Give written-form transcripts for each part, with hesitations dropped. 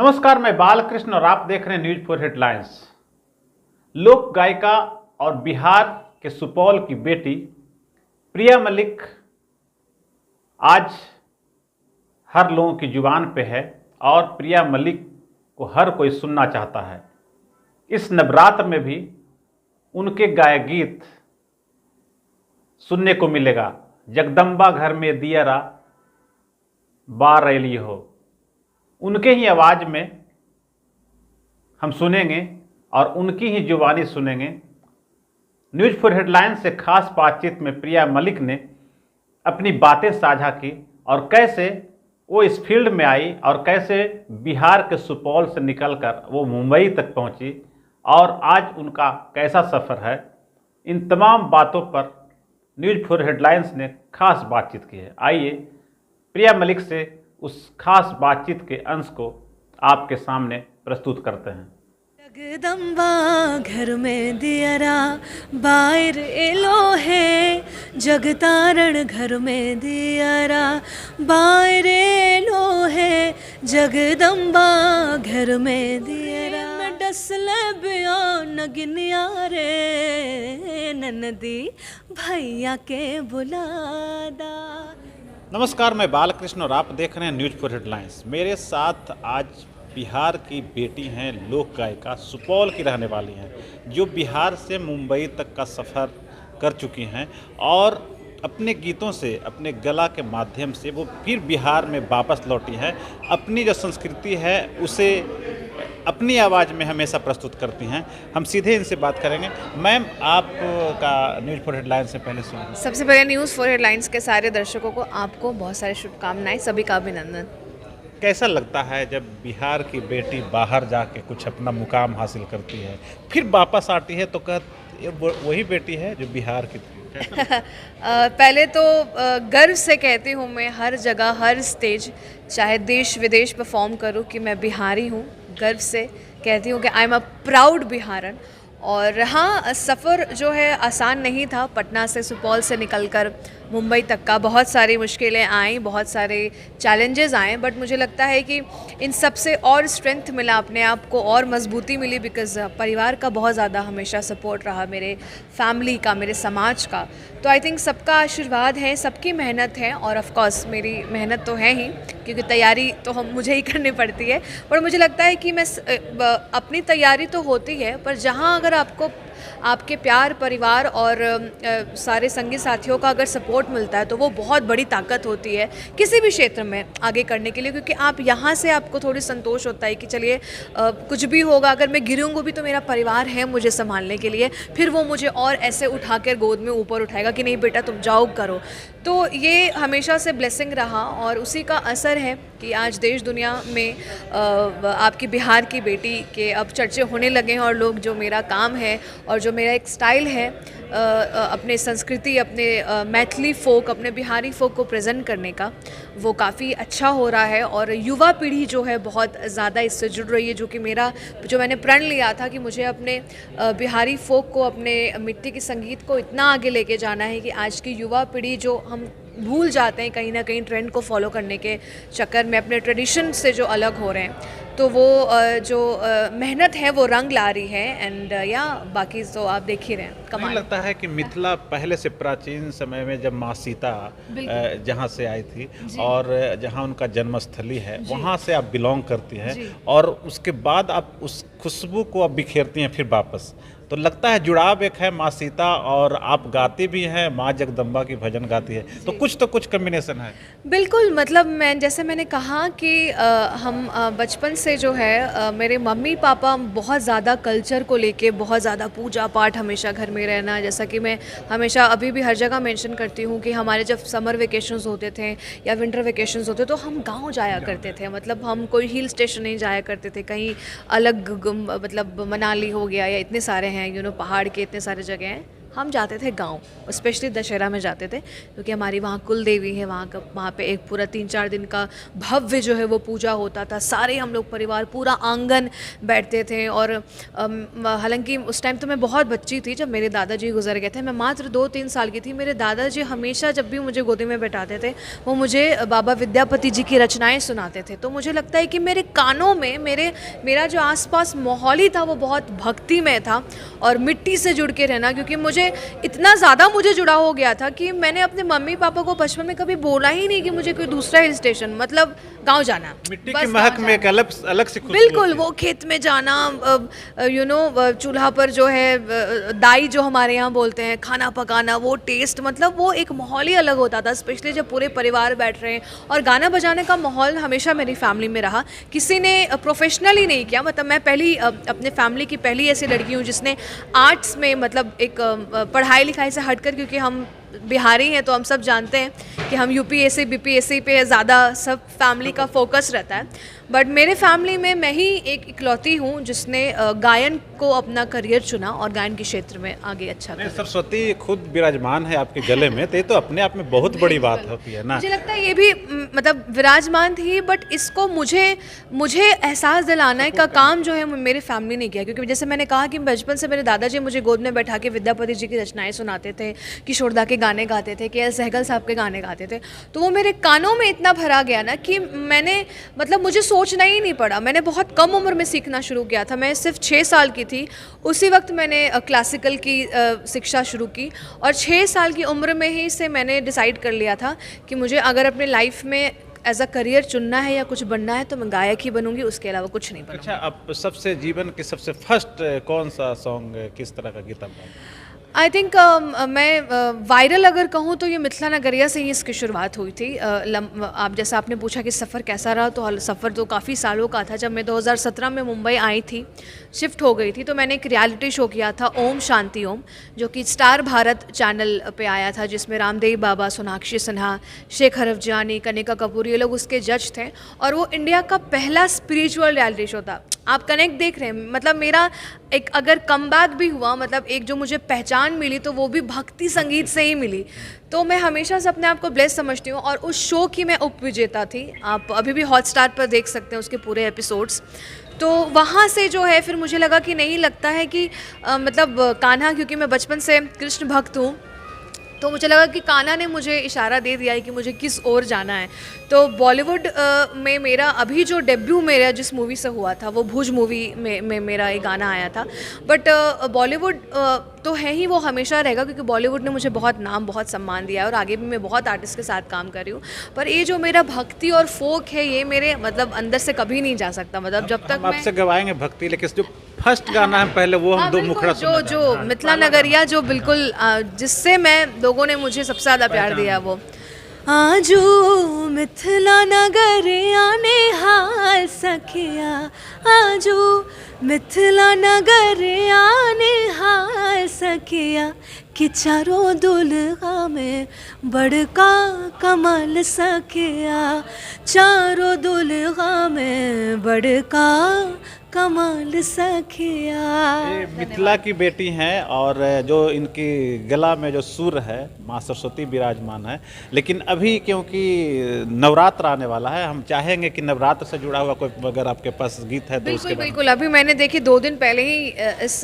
नमस्कार, मैं बालकृष्ण और आप देख रहे हैं न्यूज फॉर हेडलाइंस। लोक गायिका और बिहार के सुपौल की बेटी प्रिया मलिक आज हर लोगों की जुबान पे है और प्रिया मलिक को हर कोई सुनना चाहता है। इस नवरात्र में भी उनके गाए गीत सुनने को मिलेगा। जगदम्बा घर में दियरा बार रैली हो, उनके ही आवाज़ में हम सुनेंगे और उनकी ही जुबानी सुनेंगे। न्यूज फॉर हेडलाइन से खास बातचीत में प्रिया मलिक ने अपनी बातें साझा की और कैसे वो इस फील्ड में आई और कैसे बिहार के सुपौल से निकलकर वो मुंबई तक पहुंची और आज उनका कैसा सफ़र है। इन तमाम बातों पर न्यूज फॉर हेडलाइंस ने खास बातचीत की है। आइए प्रिया मलिक से उस खास बातचीत के अंश को आपके सामने प्रस्तुत करते हैं। जगदम्बा घर में दियरा बाहर एलो है, जगतारण घर में दियरा बाहर एलो है, जगदम्बा घर में दियरा मैं डसले बिया नगिनिया रे ननदी भैया के बुलादा। नमस्कार, मैं बालकृष्ण और आप देख रहे हैं न्यूज फॉर हेडलाइंस। मेरे साथ आज बिहार की बेटी हैं, लोक गायिका, सुपौल की रहने वाली हैं, जो बिहार से मुंबई तक का सफ़र कर चुकी हैं और अपने गीतों से, अपने गला के माध्यम से वो फिर बिहार में वापस लौटी हैं। अपनी जो संस्कृति है उसे अपनी आवाज़ में हमेशा प्रस्तुत करती हैं। हम सीधे इनसे बात करेंगे। मैम, आपका न्यूज़ फॉर हेडलाइंस से पहले सुनिए। सबसे पहले न्यूज़ फॉर हेडलाइंस के सारे दर्शकों को आपको बहुत सारी शुभकामनाएं, सभी का अभिनंदन। कैसा लगता है जब बिहार की बेटी बाहर जाके कुछ अपना मुकाम हासिल करती है, फिर वापस आती है तो वही बेटी है जो बिहार की थी? पहले तो गर्व से कहती हूँ मैं हर जगह, हर स्टेज, चाहे देश विदेश परफॉर्म करूँ कि मैं बिहारी हूँ। गर्व से कहती हूँ कि आई एम अ प्राउड बिहारन। और हाँ, सफ़र जो है आसान नहीं था। पटना से, सुपौल से निकलकर मुंबई तक का बहुत सारी मुश्किलें आई, बहुत सारे चैलेंजेस आए, बट मुझे लगता है कि इन सब से और स्ट्रेंथ मिला, अपने आप को और मजबूती मिली, बिकॉज़ परिवार का बहुत ज़्यादा हमेशा सपोर्ट रहा, मेरे फैमिली का, मेरे समाज का। तो आई थिंक सबका आशीर्वाद है, सबकी मेहनत है और ऑफ कोर्स मेरी मेहनत तो है ही, क्योंकि तैयारी तो मुझे ही करनी पड़ती है। पर मुझे लगता है कि मैं अपनी तैयारी तो होती है, पर जहाँ अगर आपको आपके प्यार, परिवार और सारे संगी साथियों का अगर सपोर्ट मिलता है तो वो बहुत बड़ी ताकत होती है किसी भी क्षेत्र में आगे करने के लिए। क्योंकि आप यहाँ से आपको थोड़ी संतोष होता है कि चलिए कुछ भी होगा, अगर मैं गिरूँगी भी तो मेरा परिवार है मुझे संभालने के लिए, फिर वो मुझे और ऐसे उठा कर गोद में ऊपर उठाएगा कि नहीं बेटा तुम जाओ करो। तो ये हमेशा से ब्लेसिंग रहा और उसी का असर है कि आज देश दुनिया में आपकी बिहार की बेटी के अब चर्चे होने लगे हैं और लोग, जो मेरा काम है और जो मेरा एक स्टाइल है अपने संस्कृति, अपने मैथिली फोक, अपने बिहारी फोक को प्रेजेंट करने का, वो काफ़ी अच्छा हो रहा है। और युवा पीढ़ी जो है बहुत ज़्यादा इससे जुड़ रही है, जो मैंने प्रण लिया था कि मुझे अपने बिहारी फोक को, अपने मिट्टी के संगीत को इतना आगे लेके जाना है कि आज की युवा पीढ़ी, जो हम भूल जाते हैं कहीं ना कहीं ट्रेंड को फॉलो करने के चक्कर में, अपने ट्रेडिशन से जो अलग हो रहे हैं, तो वो जो मेहनत है वो रंग ला रही है। एंड या बाकी तो आप देख ही रहे हैं। कमाल लगता है कि मिथिला पहले से प्राचीन समय में जब माँ सीता जहाँ से आई थी और जहाँ उनका जन्मस्थली है, वहाँ से आप बिलोंग करती हैं और उसके बाद आप उस खुशबू को आप बिखेरती हैं फिर वापस, तो लगता है जुड़ाव एक है माँ सीता और आप गाती भी हैं, माँ जगदम्बा की भजन गाती है, तो कुछ कम्बिनेशन है। बिल्कुल, मतलब जैसे मैंने कहा कि हम बचपन से जो है मेरे मम्मी पापा बहुत ज़्यादा कल्चर को लेके, बहुत ज़्यादा पूजा पाठ, हमेशा घर में रहना। जैसा कि मैं हमेशा अभी भी हर जगह मेंशन करती हूँ कि हमारे जब समर वेकेशंस होते थे या विंटर वेकेशंस होते तो हम गाँव जाया करते थे। मतलब हम कोई हिल स्टेशन नहीं जाया करते थे, कहीं अलग, मतलब मनाली हो गया या इतने सारे हैं पहाड़ के इतने सारे जगह हैं, हम जाते थे गांव, स्पेशली दशहरा में जाते थे, क्योंकि हमारी वहाँ कुल देवी है, वहाँ पे एक पूरा 3-4 दिन का भव्य जो है वो पूजा होता था। सारे हम लोग परिवार पूरा आंगन बैठते थे। और हालांकि उस टाइम तो मैं बहुत बच्ची थी जब मेरे दादाजी गुजर गए थे, मैं मात्र 2-3 साल की थी। मेरे दादाजी हमेशा जब भी मुझे गोदी में बैठाते थे वो मुझे बाबा विद्यापति जी की रचनाएँ सुनाते थे। तो मुझे लगता है कि मेरे कानों में मेरा जो आसपास माहौल ही था वो बहुत भक्तिमय था और मिट्टी से जुड़ के रहना, क्योंकि मुझे इतना ज़्यादा मुझे जुड़ा हो गया था कि मैंने अपने मम्मी पापा को बचपन में कभी बोला ही नहीं कि मुझे कोई दूसरा हिल स्टेशन, मतलब गांव जाना, मिट्टी बस की महक में एक अलग सी खुशबू बिल्कुल होती है। वो खेत में जाना, चूल्हा पर जो है दाई जो हमारे यहाँ बोलते हैं, खाना पकाना, वो टेस्ट, मतलब वो एक माहौल ही अलग होता था, स्पेशली जब पूरे परिवार बैठ रहे हैं। और गाना बजाने का माहौल हमेशा मेरी फैमिली में रहा, किसी ने प्रोफेशनली नहीं किया। मतलब मैं पहली अपने फैमिली की पहली ऐसी लड़की हूँ जिसने आर्ट्स में, मतलब एक पढ़ाई लिखाई से हटकर, क्योंकि हम बिहारी हैं तो हम सब जानते हैं कि हम यूपीएससी बीपीएससी पे ज़्यादा सब फैमिली का फोकस रहता है, बट मेरे फैमिली में मैं ही एक इकलौती हूँ जिसने गायन को अपना करियर चुना और गायन के क्षेत्र में आगे अच्छा नहीं, करा। सरस्वती खुद विराजमान है आपके गले में, तो ये तो अपने आप में बहुत बड़ी बात होती है ना। मुझे लगता है ये भी मतलब विराजमान थी, बट इसको मुझे एहसास दिलाने का काम जो है मेरी फैमिली ने किया। क्योंकि जैसे मैंने कहा कि बचपन से मेरे दादाजी मुझे गोद में बैठा के विद्यापति जी की रचनाएं सुनाते थे, किशोरदा के गाने गाते थे, के एल सहगल साहब के गाने गाते थे, तो वो मेरे कानों में इतना भरा गया ना कि मैंने, मतलब मुझे सोचना ही नहीं पड़ा। मैंने बहुत कम उम्र में सीखना शुरू किया था, मैं सिर्फ 6 साल की थी, उसी वक्त मैंने क्लासिकल की शिक्षा शुरू की। और 6 साल की उम्र में ही से मैंने डिसाइड कर लिया था कि मुझे अगर अपने लाइफ में एज अ करियर चुनना है या कुछ बनना है तो मैं गायक ही बनूंगी, उसके अलावा कुछ नहीं बनूंगी। अच्छा, अब सबसे जीवन के सबसे फर्स्ट कौन सा सॉन्ग, किस तरह का गीत आप गाते? आई थिंक मैं वायरल अगर कहूँ तो ये मिथिला नगरिया से ही इसकी शुरुआत हुई थी। आप जैसा आपने पूछा कि सफ़र कैसा रहा, तो सफ़र तो काफ़ी सालों का था। जब मैं 2017 में मुंबई आई थी, शिफ्ट हो गई थी, तो मैंने एक रियलिटी शो किया था ओम शांति ओम, जो कि स्टार भारत चैनल पे आया था, जिसमें रामदेव बाबा, सोनाक्षी सिन्हा, शेखर अफजानी, कनिका कपूर, ये लोग उसके जज थे। और वो इंडिया का पहला स्पिरिचुअल रियलिटी शो था। आप कनेक्ट देख रहे हैं, मतलब मेरा एक अगर कमबैक भी हुआ, मतलब एक जो मुझे पहचान मिली तो वो भी भक्ति संगीत से ही मिली। तो मैं हमेशा से अपने आप को ब्लेस समझती हूँ। और उस शो की मैं उपविजेता थी, आप अभी भी हॉटस्टार पर देख सकते हैं उसके पूरे एपिसोड्स। तो वहाँ से जो है फिर मुझे लगा कि नहीं, लगता है कि मतलब कान्हा, क्योंकि मैं बचपन से कृष्ण भक्त हूँ, तो मुझे लगा कि कान्हा ने मुझे इशारा दे दिया है कि मुझे किस ओर जाना है। तो बॉलीवुड में मेरा अभी जो डेब्यू मेरा जिस मूवी से हुआ था वो भुज मूवी में मेरा एक गाना आया था। बट बॉलीवुड तो है ही, वो हमेशा रहेगा, क्योंकि बॉलीवुड ने मुझे बहुत नाम, बहुत सम्मान दिया है और आगे भी मैं बहुत आर्टिस्ट के साथ काम कर रही हूँ। पर ये जो मेरा भक्ति और फोक है, ये मेरे मतलब अंदर से कभी नहीं जा सकता। मतलब जब तक हम आपसे गवाएंगे भक्ति, लेकिन जो फर्स्ट गाना है पहले वो हम दो मुखड़ा सुनना जो मिथिला नगरिया, जो बिल्कुल जिससे मैं, लोगों ने मुझे सबसे ज़्यादा प्यार दिया, वो आजू मिथिला नगरिया ने हाल सखिया, आजू मिथिला नगरिया ने हाल सखिया, कि चारों दुल्हा में बड़का कमाल सखिया, चारों दुल्हा में बड़का कमाल सखिया। ये मिथिला की बेटी हैं और जो इनकी गला में जो सुर है, माँ सरस्वती विराजमान है। लेकिन अभी क्योंकि नवरात्र आने वाला है, हम चाहेंगे कि नवरात्र से जुड़ा हुआ कोई अगर आपके पास गीत है तो उसके बिल्कुल बिल्कुल। अभी मैंने देखिए 2 दिन पहले ही इस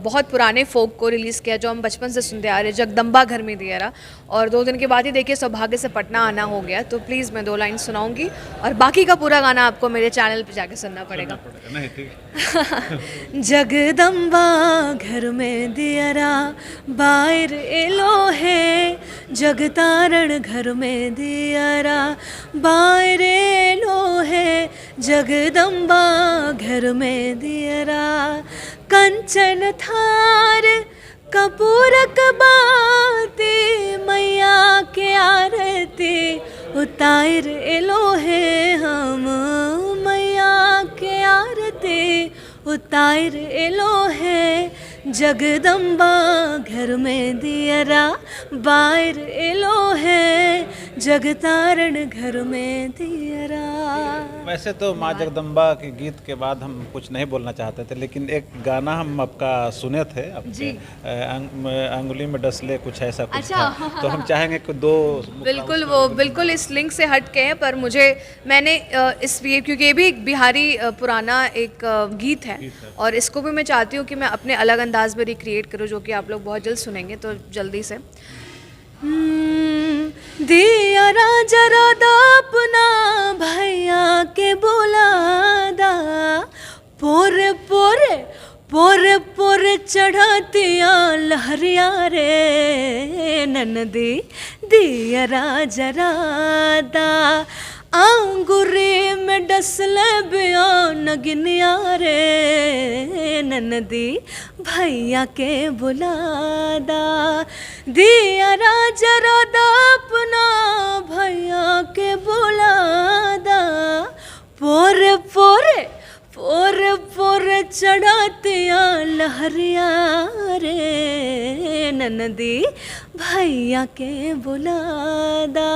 बहुत पुराने फोक को रिलीज़ किया जो हम बचपन से सुनते आ रहे, जगदम्बा घर में दिया रहा। और 2 दिन के बाद ही देखिए सौभाग्य से पटना आना हो गया, तो प्लीज़ मैं 2 लाइन सुनाऊंगी और बाकी का पूरा गाना आपको मेरे चैनल पे जाके सुनना पड़ेगा। नहीं, ठीक। जगदम्बा घर में दियरा बाहर एलो है, जगतारण घर में दियरा बाहर एलो है, जगदम्बा घर में दियरा, कंचन थार कपूरक बाती, मैया के आरती उतार एलो है, हम मैया के आरती उतार एलो है, जगदम्बा घर में दियरा बाहर एलो है, जगतारण घर में दियरा। वैसे तो माँ जगदम्बा के गीत के बाद हम कुछ नहीं बोलना चाहते थे, लेकिन एक गाना हम आपका सुने थे, आपके अंगुली में डसले कुछ ऐसा कुछ अच्छा। था, तो हम चाहेंगे कि दो बिल्कुल, वो बिल्कुल इस लिंक से हट के है, पर मैंने इसलिए क्योंकि ये भी एक बिहारी पुराना एक गीत है और इसको भी मैं चाहती हूँ कि मैं अपने अलग अंदाज में रिक्रिएट करूँ, जो कि आप लोग बहुत जल्द सुनेंगे, तो जल्दी से। दिया जरा दा अपना भैया के बोला दा, पोरे पोरे पोरे पोरे चढ़तिया लहरिया रे ननदी, दिया जरा दा अंगूरी में डसले बिया नगिनिया रे ननदी, भैया के बुलादा, दिया जरा दा अपना भैया के बुलादा, पोरे पोरे पोरे पोरे चढ़तिया लहरिया रे ननदी, भैया के बुलादा,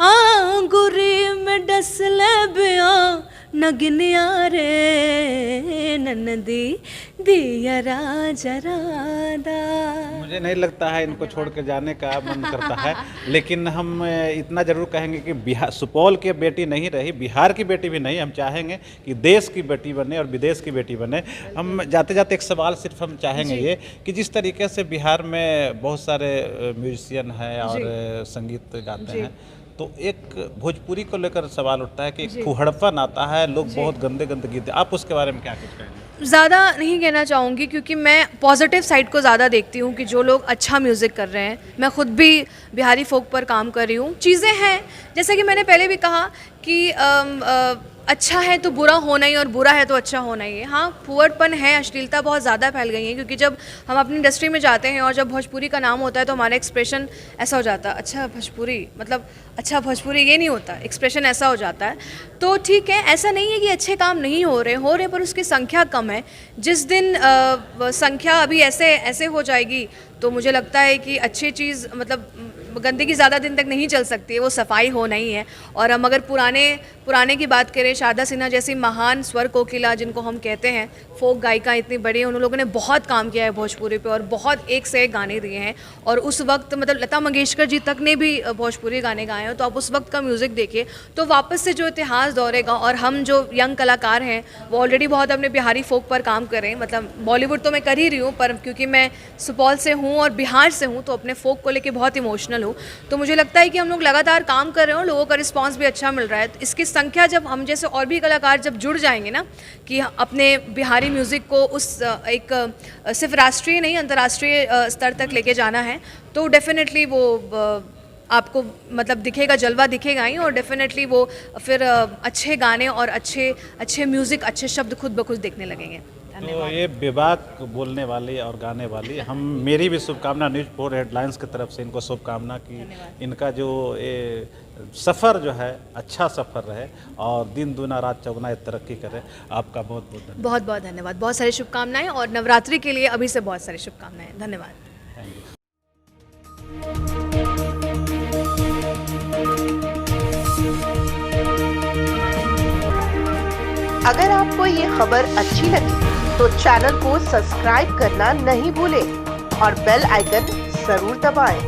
आंगुरी में डसले बिया नगनिया रे ननदी, दिया जरा दा। मुझे नहीं लगता है इनको छोड़ के जाने का मन करता है, लेकिन हम इतना जरूर कहेंगे कि बिहार सुपौल की बेटी नहीं रही, बिहार की बेटी भी नहीं, हम चाहेंगे कि देश की बेटी बने और विदेश की बेटी बने। हम जाते जाते एक सवाल सिर्फ हम चाहेंगे ये कि जिस तरीके से बिहार में बहुत सारे म्यूजिशियन हैं और संगीत गाते हैं, तो एक भोजपुरी को लेकर सवाल उठता है कि एक फुहड़पन आता है, लोग बहुत गंदे गंदे गीत, आप उसके बारे में क्या कुछ कहेंगे? ज़्यादा नहीं कहना चाहूँगी, क्योंकि मैं पॉजिटिव साइड को ज़्यादा देखती हूँ कि जो लोग अच्छा म्यूज़िक कर रहे हैं, मैं खुद भी बिहारी फोक पर काम कर रही हूँ, चीज़ें हैं जैसा कि मैंने पहले भी कहा कि अच्छा है तो बुरा होना ही और बुरा है तो अच्छा होना ही है। हाँ, फुहड़पन है, अश्लीलता बहुत ज़्यादा फैल गई है, क्योंकि जब हम अपनी इंडस्ट्री में जाते हैं और जब भोजपुरी का नाम होता है तो हमारा एक्सप्रेशन ऐसा हो जाता है, अच्छा भोजपुरी मतलब अच्छा भोजपुरी, ये नहीं होता, एक्सप्रेशन ऐसा हो जाता है। तो ठीक है, ऐसा नहीं है कि अच्छे काम नहीं हो रहे, पर उसकी संख्या कम है। जिस दिन संख्या अभी ऐसे हो जाएगी तो मुझे लगता है कि अच्छी चीज़ मतलब गंदगी ज़्यादा दिन तक नहीं चल सकती है, वो सफाई होना ही है। और हम अगर पुराने की बात करें, शारदा सिन्हा जैसी महान स्वर कोकिला जिनको हम कहते हैं, फोक गायिका इतनी बड़ी, उन लोगों ने बहुत काम किया है भोजपुरी पे और बहुत एक से एक गाने दिए हैं। और उस वक्त मतलब लता मंगेशकर जी तक ने भी भोजपुरी गाने गाए हैं, तो आप उस वक्त का म्यूज़िक देखिए तो वापस से जो इतिहास दौड़ेगा। और हम जो यंग कलाकार हैं वो ऑलरेडी बहुत अपने बिहारी फोक पर काम कर रहे हैं, मतलब बॉलीवुड तो मैं कर ही रही हूँ, पर क्योंकि मैं सुपौल से हूँ और बिहार से हूँ तो अपने फोक को लेके बहुत इमोशनल हूँ। तो मुझे लगता है कि हम लोग लगातार काम कर रहे हैं और लोगों का रिस्पांस भी अच्छा मिल रहा है। तो इसकी संख्या जब हम जैसे और भी कलाकार जब जुड़ जाएंगे ना, कि अपने बिहारी म्यूज़िक को उस एक सिर्फ राष्ट्रीय नहीं अंतर्राष्ट्रीय स्तर तक लेके जाना है, तो डेफिनेटली वो आपको मतलब दिखेगा, जलवा दिखेगा ही, और डेफिनेटली वो फिर अच्छे गाने और अच्छे म्यूज़िक, अच्छे शब्द खुद ब खुद दिखने लगेंगे। तो ये बेबाक बोलने वाली और गाने वाली, मेरी भी शुभकामना न्यूज़ 4 हेडलाइंस की तरफ से इनको शुभकामना की इनका जो ये सफ़र जो है अच्छा सफ़र रहे और दिन दुना रात चौगुना ये तरक्की करे। आपका बहुत बहुत धन्यवाद। बहुत बहुत धन्यवाद, बहुत सारी शुभकामनाएं और नवरात्रि के लिए अभी से बहुत सारी शुभकामनाएं। धन्यवाद। अगर आपको ये खबर अच्छी लगी तो चैनल को सब्सक्राइब करना नहीं भूलें और बेल आइकन जरूर दबाएं।